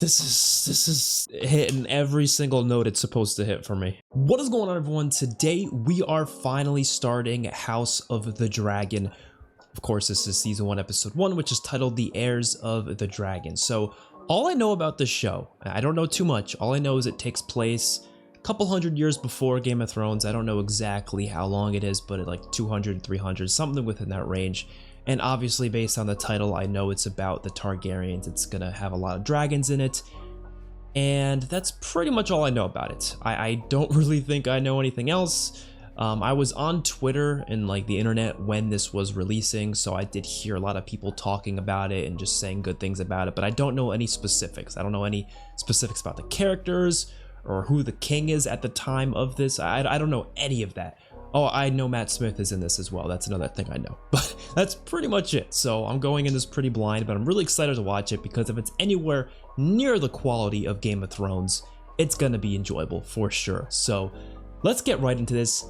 This is hitting every single note it's supposed to hit for me. What is going on, everyone? Today we are finally starting House of the Dragon. Of course, this is season 1, episode 1, which is titled The Heirs of the Dragon. So all I know about this show, I don't know too much. All I know is it takes place a couple hundred years before Game of Thrones. I don't know exactly how long it is, but like 200, 300, something within that range. And obviously, based on the title, I know it's about the Targaryens. It's gonna have a lot of dragons in it. And that's pretty much all I know about it. I don't really think I know anything else. I was on Twitter and like the internet when this was releasing, so I did hear a lot of people talking about it and just saying good things about it, but I don't know any specifics. I don't know any specifics about the characters or who the king is at the time of this. I don't know any of that. Oh, I know Matt Smith is in this as well. That's another thing I know. But that's pretty much it. So I'm going in this pretty blind, but I'm really excited to watch it because if it's anywhere near the quality of Game of Thrones, it's gonna be enjoyable for sure. So let's get right into this.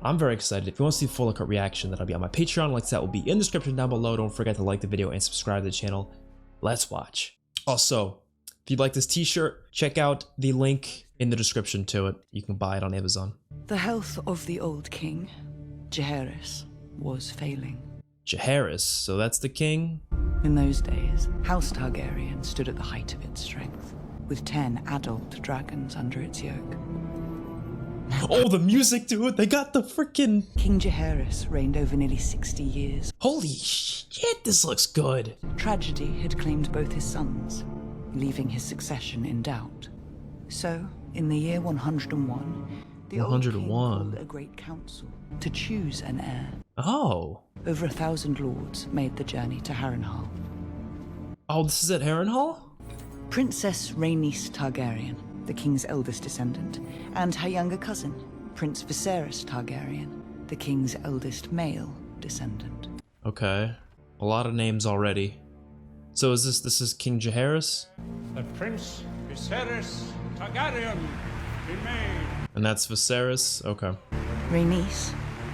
I'm very excited. If you want to see the full uncut reaction, that'll be on my Patreon. Links that will be in the description down below. Don't forget to like the video and subscribe to the channel. Let's watch. Also, if you'd like this t-shirt, check out the link in the description to it. You can buy it on Amazon. The health of the old king, Jaehaerys, was failing. Jaehaerys, so that's the king? In those days, House Targaryen stood at the height of its strength, with 10 adult dragons under its yoke. Oh, the music, dude! They got the freaking... King Jaehaerys reigned over nearly 60 years. Holy shit, this looks good! Tragedy had claimed both his sons, leaving his succession in doubt. So, in the year 101, the old king called a great council to choose an heir. Oh. Over 1,000 lords made the journey to Harrenhal. Oh, this is at Harrenhal? Princess Rhaenys Targaryen, the king's eldest descendant, and her younger cousin, Prince Viserys Targaryen, the king's eldest male descendant. Okay. A lot of names already. So is this is King Jaehaerys? The Prince Viserys Targaryen be made. And that's Viserys? Okay. Rhaenys,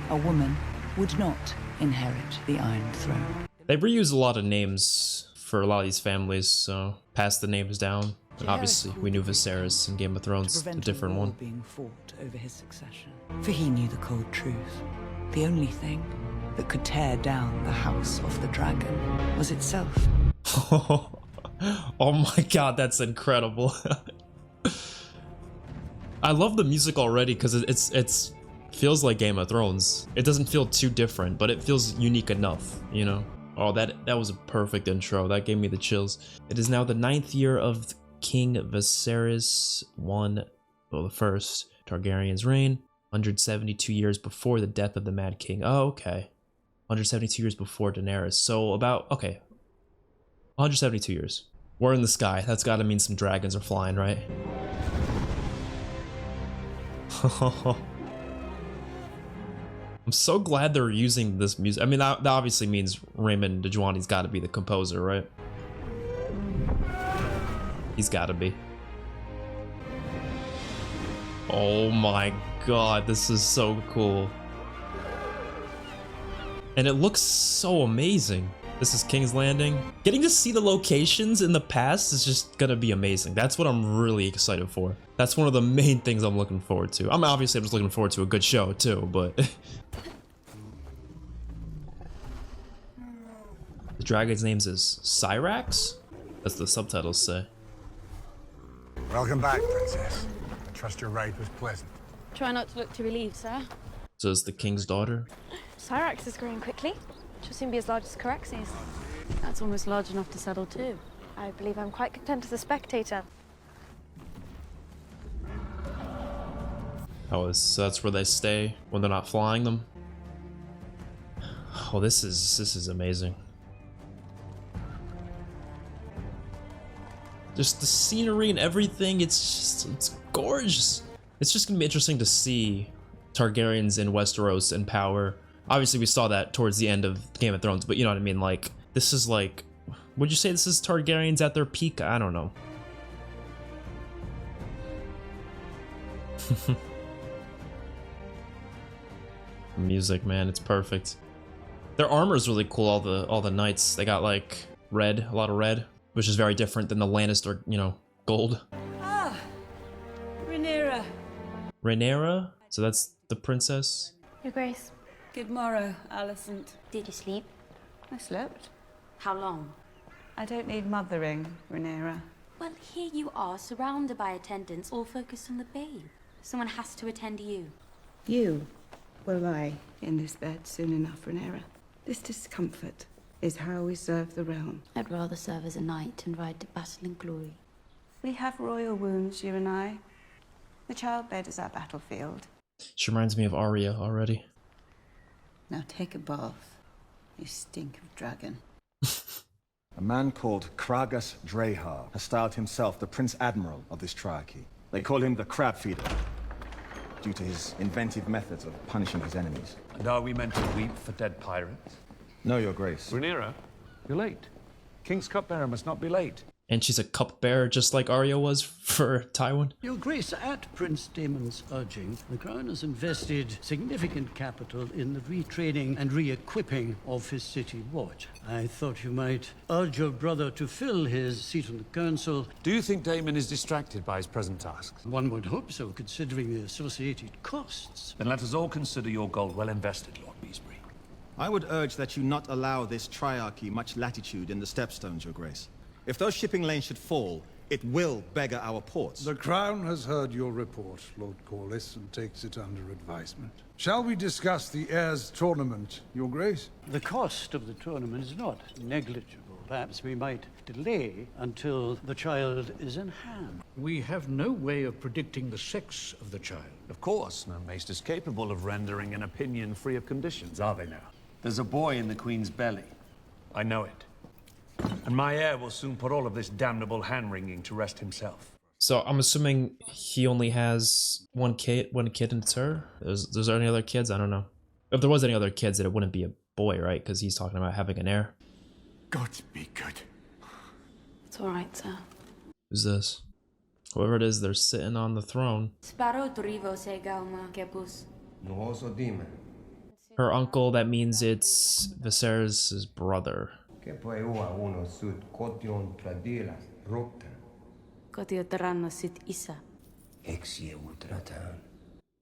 a woman, would not inherit the Iron Throne. They reuse a lot of names for a lot of these families, so pass the names down. And obviously, we knew Viserys in Game of Thrones, a different one. Being fought over his succession, for he knew the cold truth. The only thing that could tear down the House of the Dragon was itself. Oh my god, that's incredible. I love the music already because it's feels like Game of Thrones. It doesn't feel too different, but it feels unique enough, you know? Oh, that was a perfect intro. That gave me the chills. It is now the 9th year of King Viserys the first Targaryen's reign, 172 years before the death of the Mad King. Oh, okay. 172 years before Daenerys. So about, okay. 172 years. We're in the sky. That's gotta mean some dragons are flying, right? I'm so glad they're using this music. I mean, that obviously means Raymond Djwani's gotta be the composer, right? He's gotta be. Oh my god, this is so cool. And it looks so amazing. This is King's Landing. Getting to see the locations in the past is just gonna be amazing. That's what I'm really excited for. That's one of the main things I'm looking forward to. I'm just looking forward to a good show too, but... The dragon's name is Syrax? That's the subtitles say. Welcome back, Princess. I trust your ride was pleasant. Try not to look too relieved, sir. So is the king's daughter? Syrax is growing quickly. She'll soon be as large as Caraxes. That's almost large enough to settle too. I believe I'm quite content as a spectator. Oh, so that's where they stay when they're not flying them? Oh, this is amazing. Just the scenery and everything, it's gorgeous. It's just gonna be interesting to see Targaryens in Westeros in power. Obviously we saw that towards the end of Game of Thrones, but you know what I mean, like, this is like, would you say this is Targaryens at their peak? I don't know. Music, man, it's perfect. Their armor is really cool. All the knights, they got like red, a lot of red, which is very different than the Lannister, you know, Gold. Ah, Rhaenyra. Rhaenyra? So that's the princess? Your Grace. Good morrow, Alicent. Did you sleep? I slept. How long? I don't need mothering, Rhaenyra. Well, here you are, surrounded by attendants, all focused on the babe. Someone has to attend to you. You will lie in this bed soon enough, Rhaenyra. This discomfort is how we serve the realm. I'd rather serve as a knight and ride to battle in glory. We have royal wounds, you and I. The childbed is our battlefield. She reminds me of Arya already. Now take a bath. You stink of dragon. A man called Kragas Drehar has styled himself the Prince Admiral of this triarchy. They call him the Crab Feeder, due to his inventive methods of punishing his enemies. And are we meant to weep for dead pirates? No, Your Grace. Rhaenyra, you're late. King's cupbearer must not be late. And she's a cupbearer just like Arya was for Tywin. Your Grace, at Prince Daemon's urging, the Crown has invested significant capital in the retraining and re-equipping of his city watch. I thought you might urge your brother to fill his seat on the council. Do you think Daemon is distracted by his present tasks? One would hope so, considering the associated costs. Then let us all consider your gold well invested, Lord Beesbury. I would urge that you not allow this triarchy much latitude in the stepstones, Your Grace. If those shipping lanes should fall, it will beggar our ports. The Crown has heard your report, Lord Corlys, and takes it under advisement. Shall we discuss the Heirs tournament, Your Grace? The cost of the tournament is not negligible. Perhaps we might delay until the child is in hand. We have no way of predicting the sex of the child. Of course, no maester is capable of rendering an opinion free of conditions, are they now? There's a boy in the Queen's belly. I know it. And my heir will soon put all of this damnable hand-wringing to rest himself. So I'm assuming he only has one kid and it's her? There's any other kids? I don't know. If there was any other kids, then it wouldn't be a boy, right? Because he's talking about having an heir. God be good. It's all right, sir. Who's this? Whoever it is, they're sitting on the throne. Her uncle, that means it's Viserys' brother.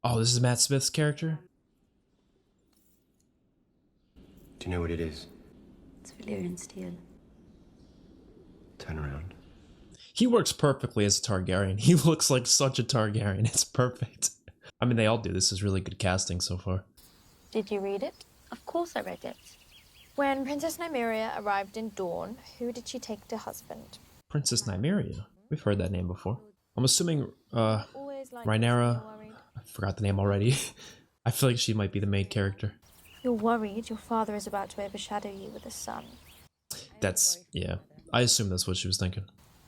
Oh, this is Matt Smith's character? Do you know what it is? It's Valyrian steel. Turn around. He works perfectly as a Targaryen. He looks like such a Targaryen. It's perfect. I mean, they all do. This is really good casting so far. Did you read it? Of course I read it. When Princess Nymeria arrived in Dawn, who did she take to husband? Princess Nymeria? We've heard that name before. I'm assuming, Always like Rhaenyra. worried. I forgot the name already. I feel like she might be the main character. You're worried your father is about to overshadow you with a son. That's, yeah. I assume that's what she was thinking.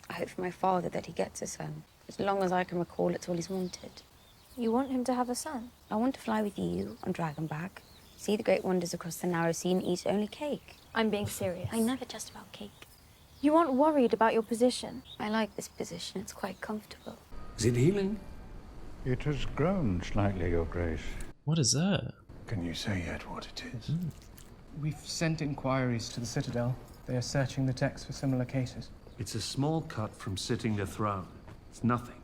I hope for my father that he gets a son. As long as I can recall, it's all he's wanted. You want him to have a son? I want to fly with you on Dragonback, see the great wonders across the narrow sea and eat only cake. I'm being serious. I never just about cake. You aren't worried about your position? I like this position. It's quite comfortable. Is it healing? It has grown slightly, Your Grace. What is that? Can you say yet what it is? We've sent inquiries to the Citadel. They are searching the text for similar cases. It's a small cut from sitting the throne. It's nothing.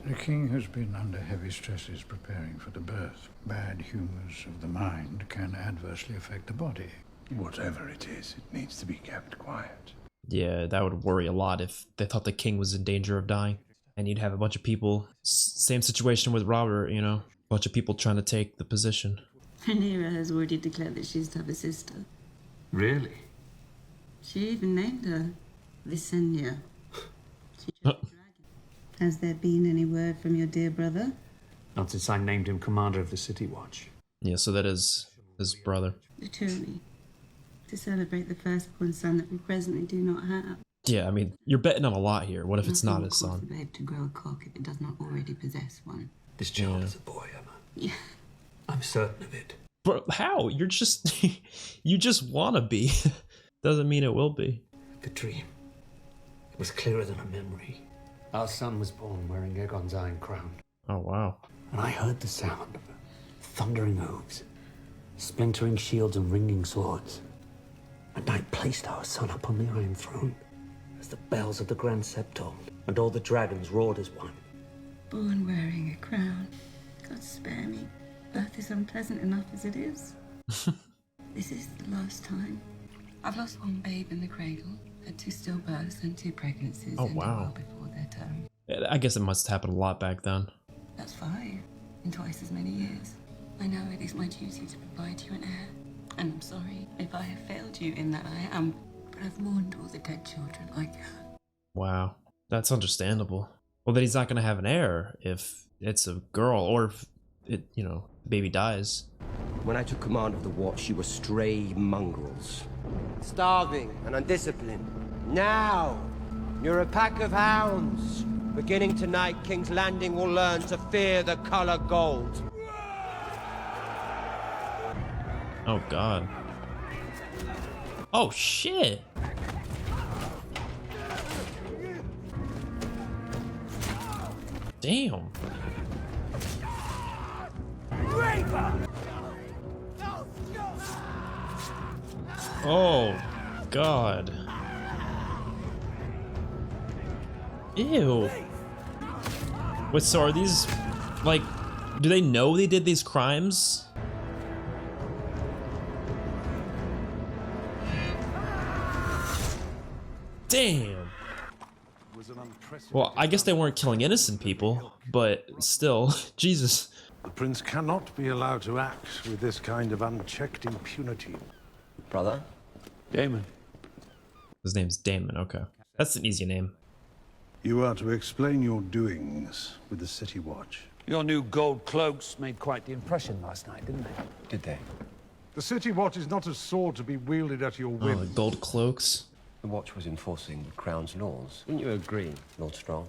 The king has been under heavy stresses preparing for the birth. Bad humors of the mind can adversely affect the body. Whatever it is, it needs to be kept quiet. Yeah, that would worry a lot if they thought the king was in danger of dying. And you'd have a bunch of people, same situation with Robert, you know, a bunch of people trying to take the position. Rhaenyra has already declared that she's to have a sister. Really? She even named her Visenya. She chose a dragon. Has there been any word from your dear brother? Not since I named him commander of the City Watch. Yeah, so that is his brother. Truly. To celebrate the firstborn son that we presently do not have. Yeah, I mean, you're betting on a lot here. What if it's not his Nothing will son? cause the babe to grow a cock if it does not already possess one. This child is a boy, Emma. Yeah. I'm certain of it. But how? You're just... you just want to be. Doesn't mean it will be. The dream. It was clearer than a memory. Our son was born wearing Aegon's iron crown. Oh, wow. And I heard the sound of thundering hooves, splintering shields and ringing swords. And I placed our son upon the Iron Throne as the bells of the Grand Sept tolled. and all the dragons roared as one. Born wearing a crown. God spare me. Birth is unpleasant enough as it is. This is the last time. I've lost one babe in the cradle, had 2 stillbirths and 2 pregnancies. Oh, ended wow. well before their term. I guess it must happen a lot back then. That's 5 in twice as many years. I know it is my duty to provide you an heir, and I'm sorry if I have failed you in that I am, but I've mourned all the dead children I can. Wow, that's understandable. Well, then he's not gonna have an heir if it's a girl, or if it, you know, baby dies. When I took command of the watch, you were stray mongrels. Starving and undisciplined. Now, you're a pack of hounds. Beginning tonight, King's Landing will learn to fear the color gold. Oh, God. Oh, shit! Damn. Oh, God. Ew. Wait, so are these, like, do they know they did these crimes? Damn. Well, I guess they weren't killing innocent people, but still, Jesus. The prince cannot be allowed to act with this kind of unchecked impunity. Brother? Damon. His name's Damon, okay. That's an easy name. You are to explain your doings with the City Watch. Your new gold cloaks made quite the impression last night, didn't they? Did they? The City Watch is not a sword to be wielded at your whim. Oh, the gold cloaks. The watch was enforcing the Crown's laws. Wouldn't you agree, Lord Strong?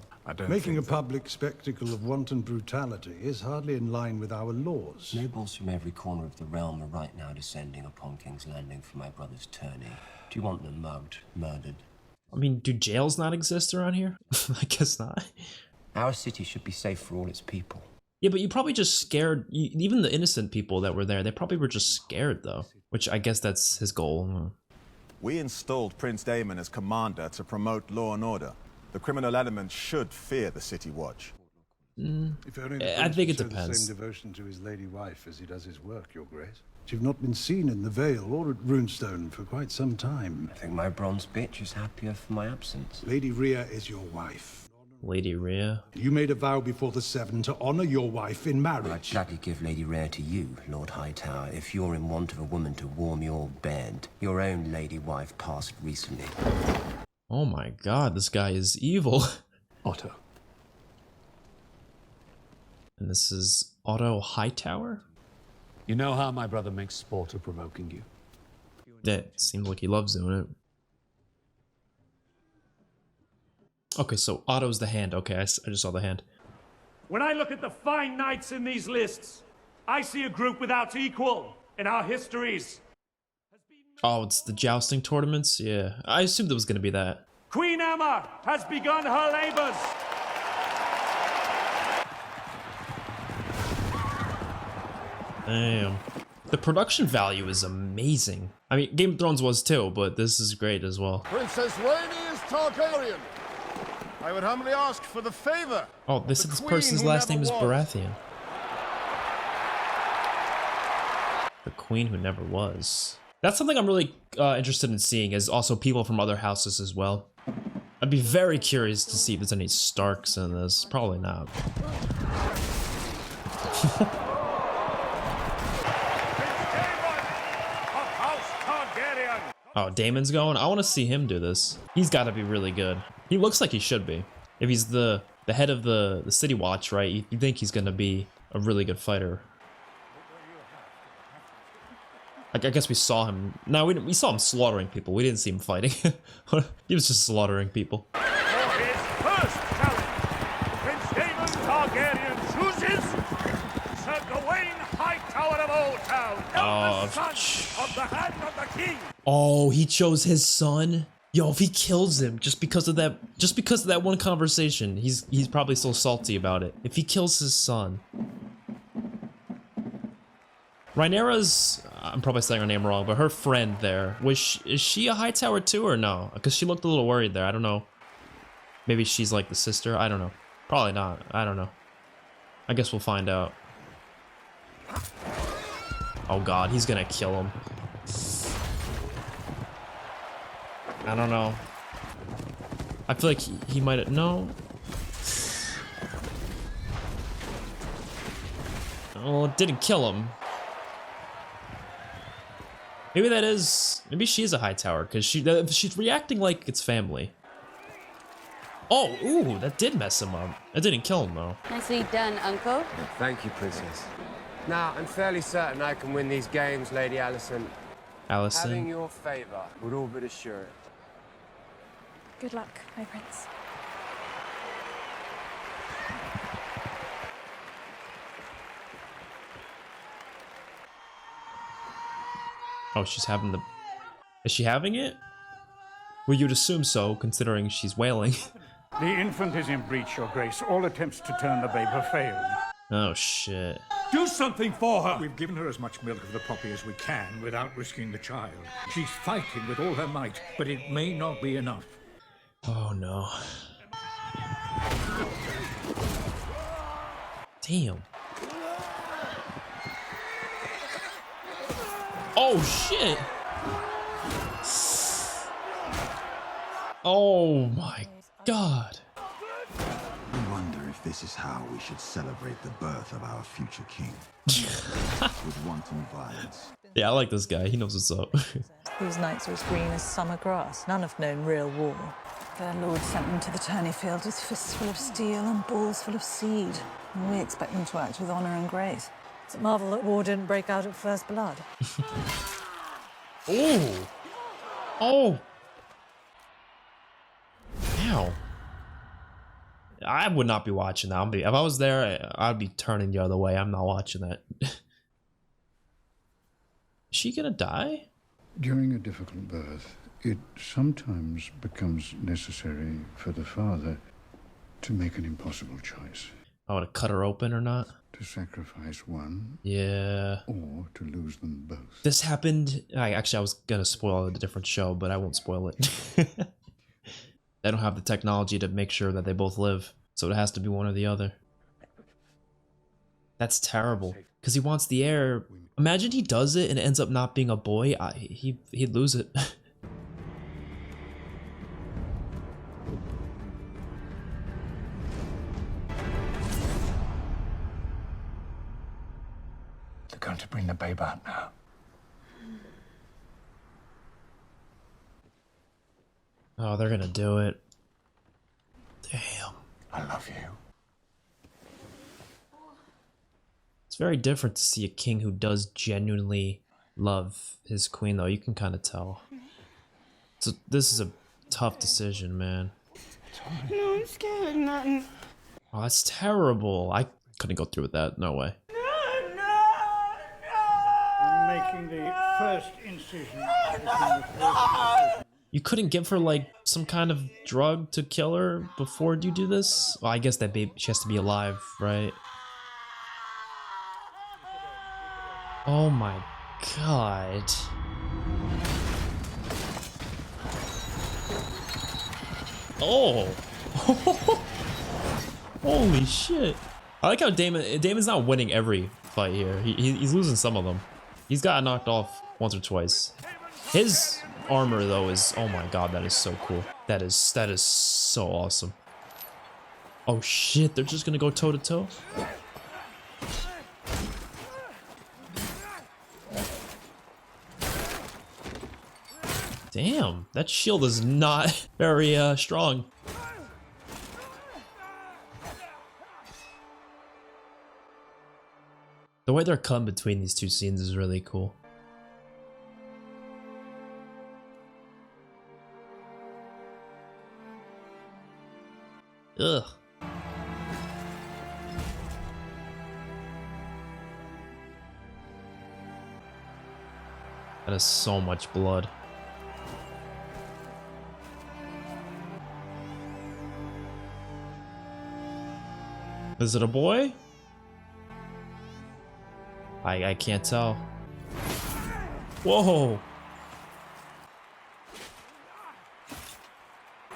Making a public spectacle of wanton brutality is hardly in line with our laws. Nobles from every corner of the realm are right now descending upon King's Landing for my brother's tourney. Do you want them mugged, murdered? I mean, do jails not exist around here? I guess not. Our city should be safe for all its people. Yeah, but you probably just scared, even the innocent people that were there, they probably were just scared though. Which I guess that's his goal. We installed Prince Damon as commander to promote law and order. The criminal element should fear the City Watch. If only the I prince think it would show depends. the same devotion to his lady wife as he does his work, Your Grace. You've not been seen in the Vale or at Runestone for quite some time. I think my bronze bitch is happier for my absence. Lady Rhea is your wife. Lady Rhea? You made a vow before the Seven to honor your wife in marriage. I'd gladly give Lady Rhea to you, Lord Hightower, if you're in want of a woman to warm your bed. Your own lady wife passed recently. Oh my God, this guy is evil. Otto. And this is Otto Hightower? You know how my brother makes sport of provoking you. Yeah, it seems like he loves doing it. Okay, so Otto's the hand. Okay, I just saw the hand. When I look at the fine knights in these lists, I see a group without equal in our histories. Oh, it's the jousting tournaments? Yeah, I assumed it was gonna be that. Queen Emma has begun her labors. Damn. The production value is amazing. I mean, Game of Thrones was too, but this is great as well. Princess Rhaenys Targaryen. I would humbly ask for the favor. Oh, this person's last name is Baratheon. The queen who never was. That's something I'm really interested in seeing, is also people from other houses as well. I'd be very curious to see if there's any Starks in this. Probably not. Oh, Damon's going? I want to see him do this. He's got to be really good. He looks like he should be. If he's the head of the City Watch, right? You think he's going to be a really good fighter. I guess we saw him. No, we saw him slaughtering people. We didn't see him fighting. He was just slaughtering people. For his first challenge, Prince Damon Targaryen chooses Sir Gawain Hightower of Old Town, eldest son of the Hand of the King. Oh, he chose his son? Yo, if he kills him just because of that one conversation, he's probably still salty about it. If he kills his son. Rhaenyra's, I'm probably saying her name wrong, but her friend there, is she a Hightower too or no? Because she looked a little worried there, I don't know. Maybe she's like the sister. I don't know. Probably not. I don't know. I guess we'll find out. Oh god, he's gonna kill him. I don't know. I feel like he might have... No. Oh, it didn't kill him. Maybe that is... Maybe she is a high tower, because she's reacting like it's family. Oh, ooh, that did mess him up. That didn't kill him, though. Nicely done, Uncle. Thank you, Princess. Now, I'm fairly certain I can win these games, Lady Allison. Allison? Having your favor would all but assure it. Good luck, my prince. Oh, she's having the... Is she having it? Well, you'd assume so, considering she's wailing. The infant is in breach, Your Grace. All attempts to turn the babe have failed. Oh, shit. Do something for her! We've given her as much milk of the poppy as we can without risking the child. She's fighting with all her might, but it may not be enough. Oh, no. Damn. Oh, shit! Oh, my God. I wonder if this is how we should celebrate the birth of our future king. With wanton violence. Yeah, I like this guy. He knows what's up. These nights are as green as summer grass. None have known real war. Their lord sent them to the tourney field with fists full of steel and balls full of seed. And we expect them to act with honor and grace. It's a marvel that war didn't break out at first blood. Oh! Oh! Ow. I would not be watching that. If I was there, I'd be turning the other way. I'm not watching that. Is she gonna die? During a difficult birth, it sometimes becomes necessary for the father to make an impossible choice. I want to cut her open or not? To sacrifice one. Yeah. Or to lose them both. This happened... Actually, I was gonna spoil a different show, but I won't spoil it. They don't have the technology to make sure that they both live, so it has to be one or the other. That's terrible, because he wants the heir. Imagine he does it and it ends up not being a boy. He'd lose it. They're going to bring the babe out now. Oh, they're gonna do it. Damn. I love you. It's very different to see a king who does genuinely love his queen, though. You can kind of tell. So this is a tough decision, man. No, I'm scared, nothing. Oh, that's terrible. I couldn't go through with that. No way. I'm making the first incision. You couldn't give her, like, some kind of drug to kill her before you do this? Well, I guess that baby, she has to be alive, right? Oh my god. Oh! Holy shit. I like how Damon's not winning every fight here. He's losing some of them. He's got knocked off once or twice. His armor though is, oh my god, that is so cool. That is so awesome. Oh shit, they're just gonna go toe to toe? Damn, that shield is not very strong. The way they're cut between these two scenes is really cool. Ugh. That is so much blood. Is it a boy? I can't tell. Whoa!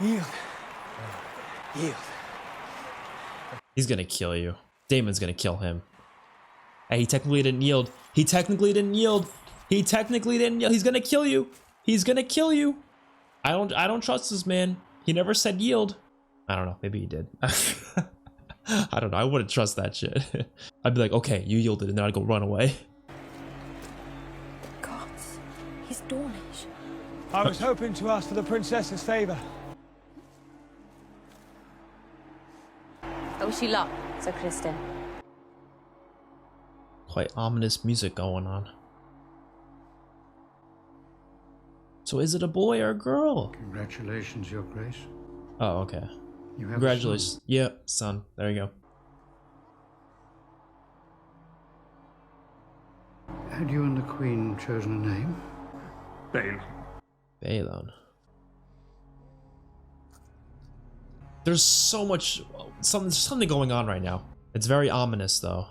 Yield. Yield. He's gonna kill you. Daemon's gonna kill him. Hey, he technically didn't yield. He technically didn't yield. He technically didn't yield. He's gonna kill you. He's gonna kill you. I don't trust this man. He never said yield. I don't know. Maybe he did. I don't know. I wouldn't trust that shit. I'd be like, okay, you yielded, and then I'd go run away. Gods, he's Dornish. I was hoping to ask for the princess's favor. Oh, she locked, so Kristen. Quite ominous music going on. So is it a boy or a girl? Congratulations, Your Grace. Oh, okay. You have Congratulations. a son. Yeah, son. There you go. Had you and the Queen chosen a name? Bale. Balon. There's so much, something going on right now. It's very ominous, though.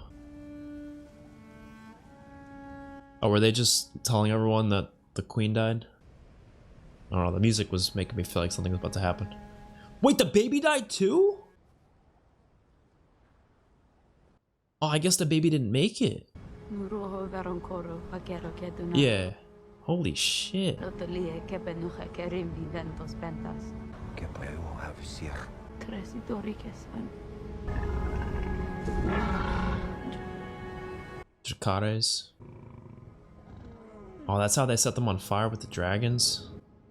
Oh, were they just telling everyone that the Queen died? I don't know, the music was making me feel like something was about to happen. Wait, the baby died too? Oh, I guess the baby didn't make it. Yeah. Holy shit. Dracarys. Oh, that's how they set them on fire with the dragons?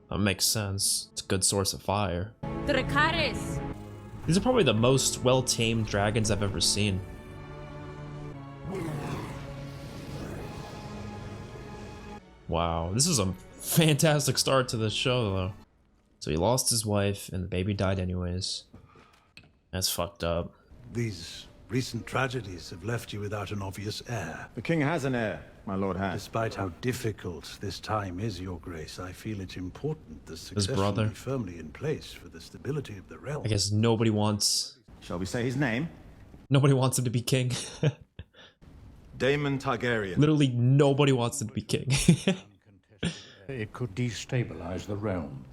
That makes sense. It's a good source of fire. Dracarys! These are probably the most well-tamed dragons I've ever seen. Wow, this is a fantastic start to the show, though. So he lost his wife, and the baby died anyways. That's fucked up. These recent tragedies have left you without an obvious heir. The king has an heir, my lord has. Despite how difficult this time is, Your Grace, I feel it's important the His succession brother. be firmly in place for the stability of the realm. I guess nobody wants... Shall we say his name? Nobody wants him to be king. Daemon Targaryen. Literally nobody wants him to be king. It could destabilize the realm.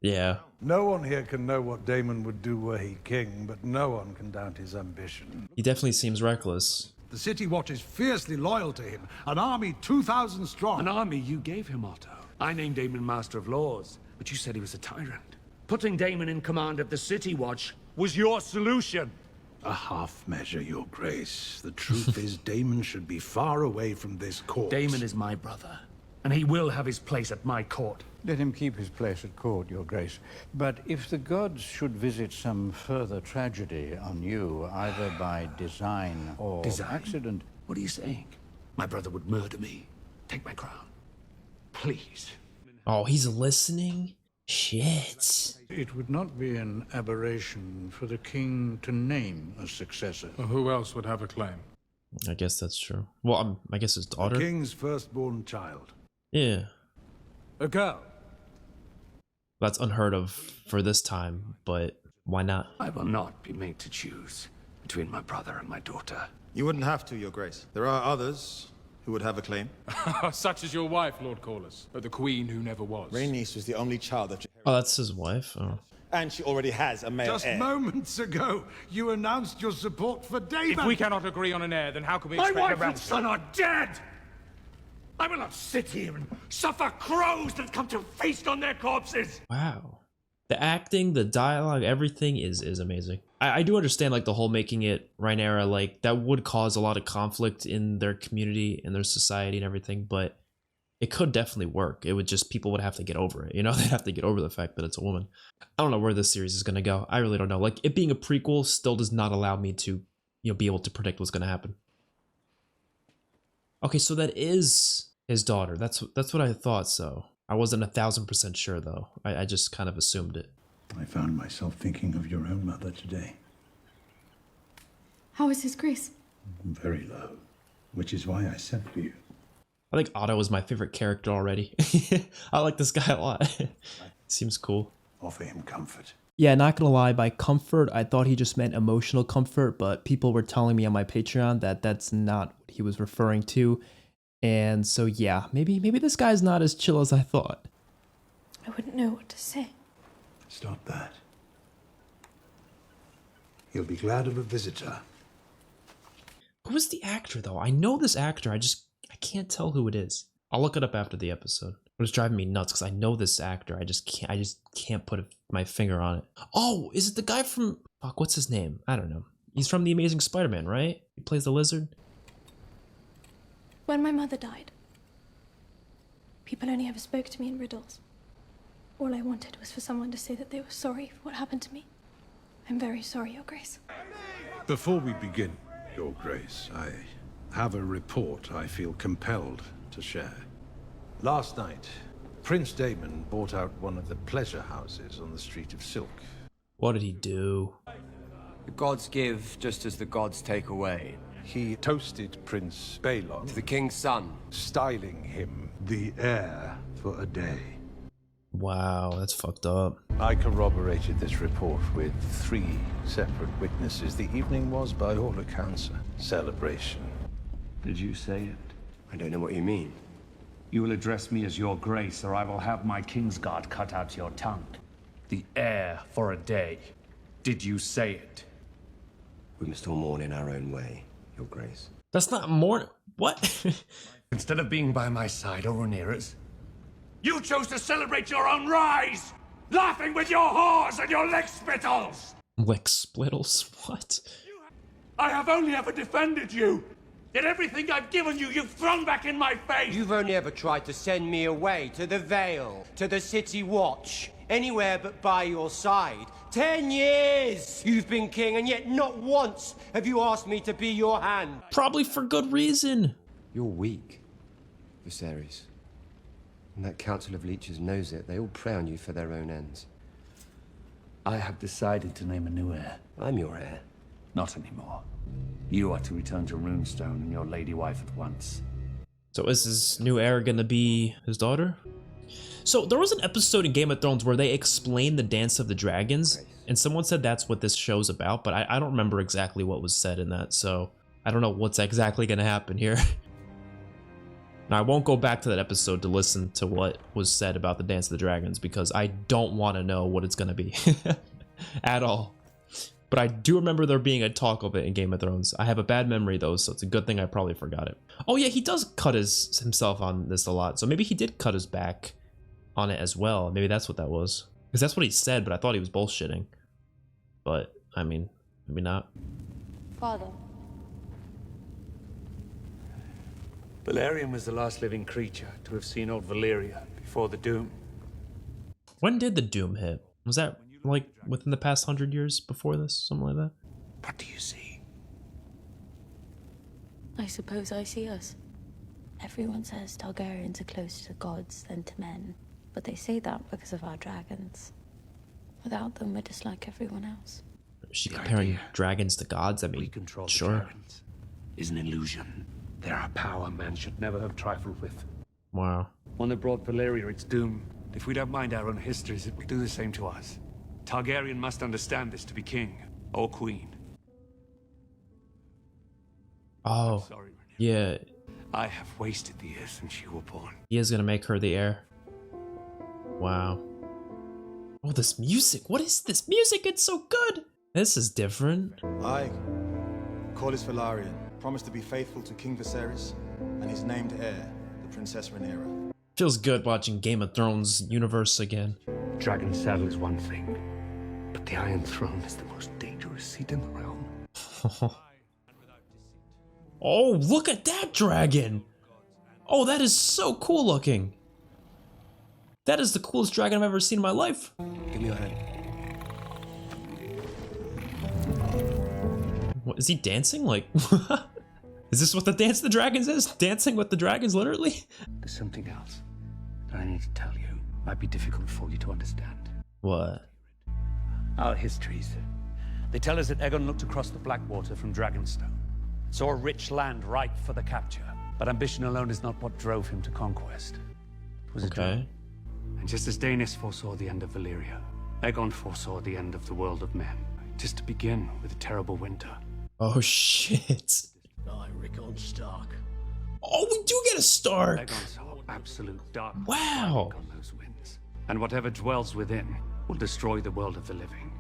Yeah. No one here can know what Daemon would do were he king, but no one can doubt his ambition. He definitely seems reckless. The City Watch is fiercely loyal to him, an army 2,000 strong. An army you gave him, Otto. I named Daemon Master of Laws, but you said he was a tyrant. Putting Daemon in command of the City Watch was your solution. A half measure, Your Grace. The truth is, Daemon should be far away from this court. Daemon is my brother, and he will have his place at my court. Let him keep his place at court, Your Grace. But if the gods should visit some further tragedy on you, either by design or accident... What are you saying? My brother would murder me. Take my crown. Please. Oh, he's listening? Shit. It would not be an aberration for the king to name a successor. Who else would have a claim? I guess that's true. Well, I guess his daughter. The king's firstborn child. Yeah. A girl. That's unheard of for this time, but why not? I will not be made to choose between my brother and my daughter. You wouldn't have to, Your Grace. There are others who would have a claim. Such as your wife, Lord Corlys, but the queen who never was. Rhaenys was the only child that... Oh, that's his wife? Oh. And she already has a male Just heir. moments ago, you announced your support for Daemon. If we cannot agree on an heir, then how can we My expect wife a and son are dead! I will not sit here and suffer crows that come to feast on their corpses! Wow. The acting, the dialogue, everything is amazing. I do understand like the whole making it Rhaenyra, like that would cause a lot of conflict in their community, in their society and everything, but it could definitely work. It would just, people would have to get over it, you know? They'd have to get over the fact that it's a woman. I don't know where this series is going to go. I really don't know. Like, it being a prequel still does not allow me to, you know, be able to predict what's going to happen. Okay, so that is his daughter. That's what I thought, so. I wasn't 1000% sure, though. I just kind of assumed it. I found myself thinking of your own mother today. How is His Grace? Very low, which is why I sent for you. I think Otto is my favorite character already. I like this guy a lot. Seems cool. Offer him comfort. Yeah, not gonna lie, by comfort, I thought he just meant emotional comfort, but people were telling me on my Patreon that that's not what he was referring to. And so yeah, maybe this guy's not as chill as I thought. I wouldn't know what to say. Stop that. He'll be glad of a visitor. Who is the actor though? I know this actor, I can't tell who it is. I'll look it up after the episode. It's driving me nuts because I know this actor. I just can't put my finger on it. Oh, is it the guy from, fuck, what's his name? I don't know. He's from The Amazing Spider-Man, right? He plays the lizard. When my mother died, people only ever spoke to me in riddles. All I wanted was for someone to say that they were sorry for what happened to me. I'm very sorry, Your Grace. Before we begin, Your Grace, I have a report I feel compelled to share. Last night, Prince Daemon bought out one of the pleasure houses on the Street of Silk. What did he do? The gods give just as the gods take away. He toasted Prince Balon to the king's son, styling him the heir for a day. Wow, that's fucked up. I corroborated this report with 3 separate witnesses. The evening was, by all accounts, a celebration. Did you say it? I don't know what you mean. You will address me as Your Grace, or I will have my Kingsguard cut out your tongue. The heir for a day. Did you say it? We must all mourn in our own way, Your Grace. That's not mourn. What? Instead of being by my side or Rhaenyra's, you chose to celebrate your own rise, laughing with your whores and your leg spittles. Leg splittles? What? I have only ever defended you. Yet everything I've given you, you've thrown back in my face! You've only ever tried to send me away, to the Vale, to the City Watch, anywhere but by your side. 10 years you've been king, and yet not once have you asked me to be your hand. Probably for good reason. You're weak, Viserys. And that Council of Leeches knows it. They all prey on you for their own ends. I have decided to name a new heir. I'm your heir. Not anymore. You are to return to Runestone and your lady wife at once. So is his new heir gonna be his daughter? So there was an episode in Game of Thrones where they explained the Dance of the Dragons, and someone said that's what this show's about, but I don't remember exactly what was said in that, so I don't know what's exactly gonna happen here. Now I won't go back to that episode to listen to what was said about the Dance of the Dragons because I don't want to know what it's gonna be at all. But I do remember there being a talk of it in Game of Thrones. I have a bad memory though, so it's a good thing I probably forgot it. Oh yeah, he does cut himself on this a lot, so maybe he did cut his back on it as well. Maybe that's what that was. Because that's what he said, but I thought he was bullshitting. But, I mean, maybe not. Father. Balerion was the last living creature to have seen old Valyria before the Doom. When did the Doom hit? Was that, like, within the past 100 years before this? Something like that? What do you see? I suppose I see us. Everyone says Targaryens are closer to gods than to men. But they say that because of our dragons. Without them, we're just like everyone else. Is she comparing dragons to gods? I mean, sure. Is an illusion. They're a power man should never have trifled with. Wow. One that brought Valyria its doom. If we don't mind our own histories, it will do the same to us. Targaryen must understand this to be king or queen. Oh, sorry, yeah. I have wasted the years since you were born. He is gonna make her the heir. Wow. Oh, this music. What is this music? It's so good. This is different. I, Corlys Velaryon, promise to be faithful to King Viserys and his named heir, the Princess Rhaenyra. Feels good watching Game of Thrones universe again. Dragon's saddle is one thing, but the Iron Throne is the most dangerous seat in the realm. Oh, look at that dragon. Oh, that is so cool looking. That is the coolest dragon I've ever seen in my life. Give me your hand. What, is he dancing? Like, is this what the Dance of the Dragons is? Dancing with the dragons, literally? There's something else that I need to tell you. Might be difficult for you to understand. What? Our histories. They tell us that Aegon looked across the Blackwater from Dragonstone, saw a rich land ripe for the capture. But ambition alone is not what drove him to conquest. It was a dream. And just as Daenerys foresaw the end of Valyria, Aegon foresaw the end of the world of men. Just to begin with a terrible winter. Oh shit. I, Rickon Stark. Oh, we do get a Stark. Aegon saw absolute darkness. Wow. On those winds. And whatever dwells within will destroy the world of the living.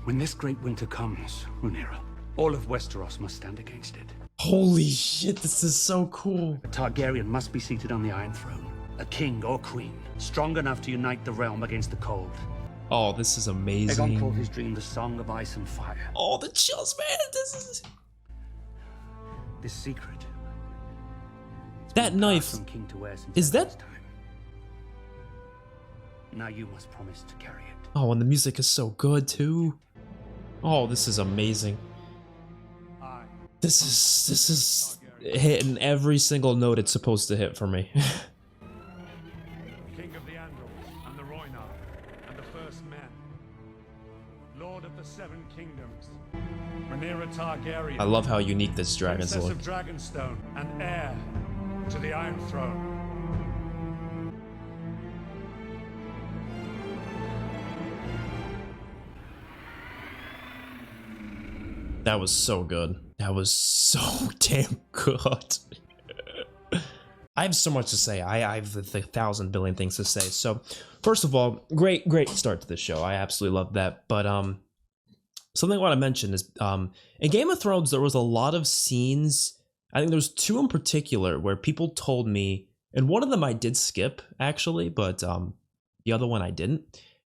When this great winter comes, Rhaenyra, all of Westeros must stand against it. Holy shit, this is so cool. A Targaryen must be seated on the Iron Throne. A king or queen, strong enough to unite the realm against the cold. Oh, this is amazing. Aegon called his dream the Song of Ice and Fire. Oh, the chills, man. This secret. That knife. From king to heir since Is that? time. Now you must promise to carry it. Oh, and the music is so good too. Oh, this is amazing. This is hitting every single note it's supposed to hit for me. King of the Andals and the Rhoynar and the First Men, Lord of the Seven Kingdoms, Rhaenyra Targaryen. I love how unique this dragon's Princess look. of Dragonstone and heir to the Iron Throne. That was so good. That was so damn good. I have so much to say. I have the 1,000 billion things to say. So, first of all, great start to the show. I absolutely love that. But something I want to mention is in Game of Thrones, there was a lot of scenes. I think there's two in particular where people told me, and one of them I did skip actually, but the other one I didn't.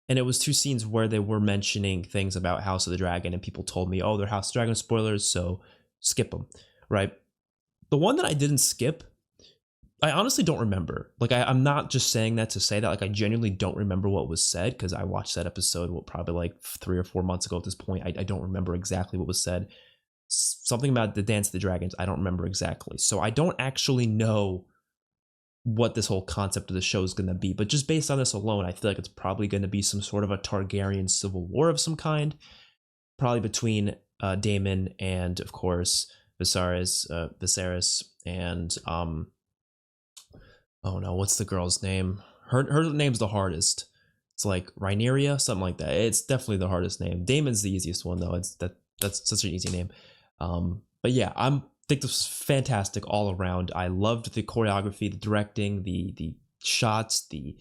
And it was two scenes where they were mentioning things about House of the Dragon, and people told me, oh, they're House of the Dragon spoilers, so skip them, right? The one that I didn't skip, I honestly don't remember. Like, I'm not just saying that to say that. Like, I genuinely don't remember what was said, because I watched that episode, probably like 3 or 4 months ago at this point. I don't remember exactly what was said. Something about the Dance of the Dragons, I don't remember exactly. So I don't actually know what this whole concept of the show is going to be, but just based on this alone, I feel like it's probably going to be some sort of a Targaryen civil war of some kind, probably between Daemon and, of course, Viserys and oh no, what's the girl's name? Her name's the hardest. It's like Rhaenyra, something like that. It's definitely the hardest name. Daemon's the easiest one though. That's such an easy name. But yeah, I think this was fantastic all around. I loved the choreography, the directing, the shots, the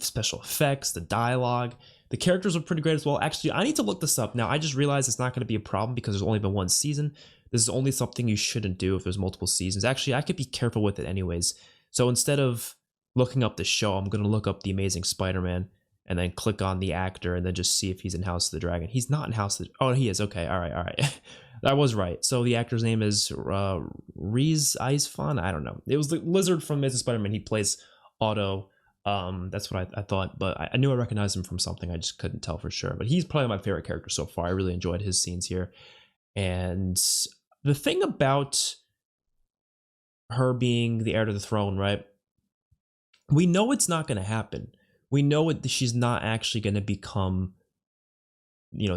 special effects, the dialogue. The characters were pretty great as well. Actually, I need to look this up. Now, I just realized it's not going to be a problem because there's only been one season. This is only something you shouldn't do if there's multiple seasons. Actually, I could be careful with it anyways. So instead of looking up the show, I'm going to look up The Amazing Spider-Man and then click on the actor and then just see if he's in House of the Dragon. He's not in House of the... Oh, he is. Okay. All right. I was right. So the actor's name is Rhys Ifan. I don't know. It was the lizard from Amazing Spider-Man. He plays Otto. That's what I thought, but I knew I recognized him from something. I just couldn't tell for sure. But he's probably my favorite character so far. I really enjoyed his scenes here. And the thing about her being the heir to the throne, right? We know it's not going to happen. We know she's not actually going to become,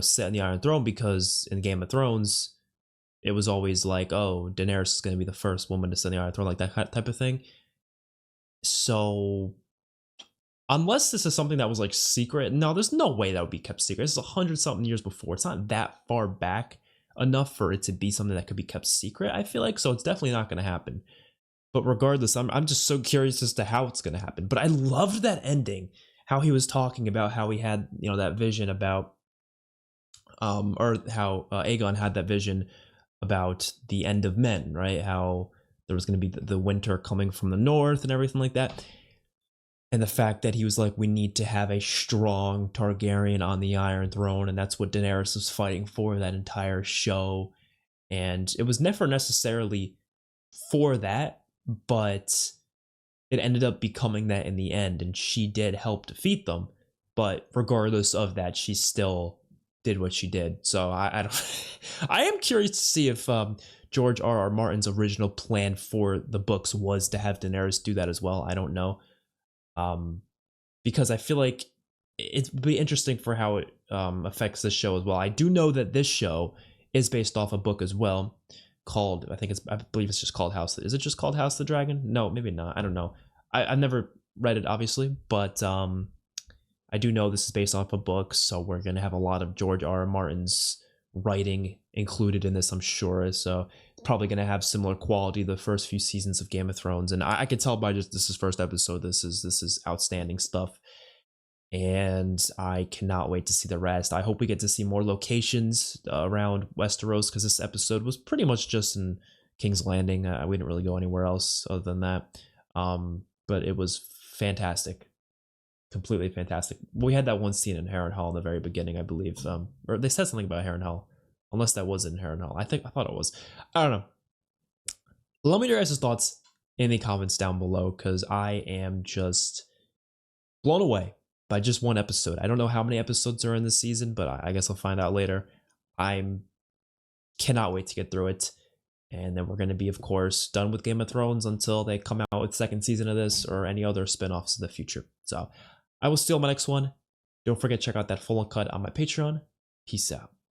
set in the Iron Throne, because in Game of Thrones, it was always like, oh, Daenerys is going to be the first woman to sit in the Iron Throne, like that type of thing. So, unless this is something that was like secret, no, there's no way that would be kept secret. This is 100-something years before. It's not that far back enough for it to be something that could be kept secret, I feel like. So it's definitely not going to happen. But regardless, I'm just so curious as to how it's going to happen. But I loved that ending, how he was talking about how he had, that vision about, or how Aegon had that vision about the end of men, right? How there was going to be the winter coming from the north and everything like that. And the fact that he was like, we need to have a strong Targaryen on the Iron Throne. And that's what Daenerys was fighting for that entire show. And it was never necessarily for that, but it ended up becoming that in the end. And she did help defeat them. But regardless of that, she still did what she did. So I don't, I am curious to see if George R.R. Martin's original plan for the books was to have Daenerys do that as well. I don't know. Because I feel like it'd be interesting for how it affects this show as well. I do know that this show is based off a book as well called, I believe it's just called Is it just called House of the Dragon? No, maybe not. I don't know. I've never read it, obviously, but I do know this is based off a book, so we're going to have a lot of George R.R. Martin's writing included in this, I'm sure. So it's probably going to have similar quality to the first few seasons of Game of Thrones. And I could tell by just this is first episode, this is outstanding stuff. and I cannot wait to see the rest. I hope we get to see more locations around Westeros, because this episode was pretty much just in King's Landing. We didn't really go anywhere else other than that, but it was fantastic, completely fantastic. We had that one scene in Harrenhal in the very beginning, I believe, or they said something about Harrenhal, unless that was in Harrenhal. I thought it was. I don't know. Let me know your guys' thoughts in the comments down below, because I am just blown away by just one episode. I don't know how many episodes are in this season, but I guess I'll find out later. Cannot wait to get through it. And then we're going to be, of course, done with Game of Thrones until they come out with second season of this or any other spin-offs in the future. So I will steal my next one. Don't forget to check out that full uncut on my Patreon. Peace out.